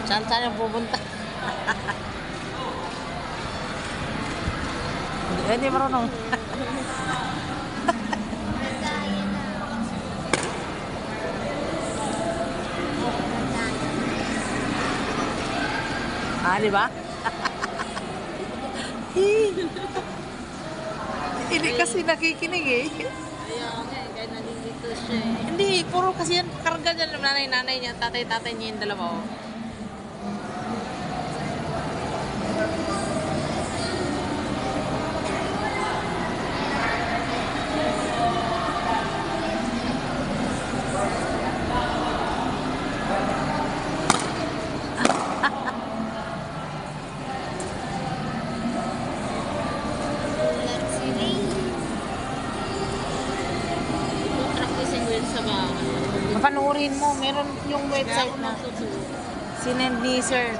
Saan yung pupunta? Hindi marunong. Di ba? Hindi kasi nakikinig eh. Ayaw nga, kaya nalilito siya eh. Hindi, puro kasi yan karga dyan ng nanay-nanay niya, tatay-tatay niya yung dalawa. Oh. Practicing with sa bahay. Mapanoorin mo, meron yung website na sinend ni Sir.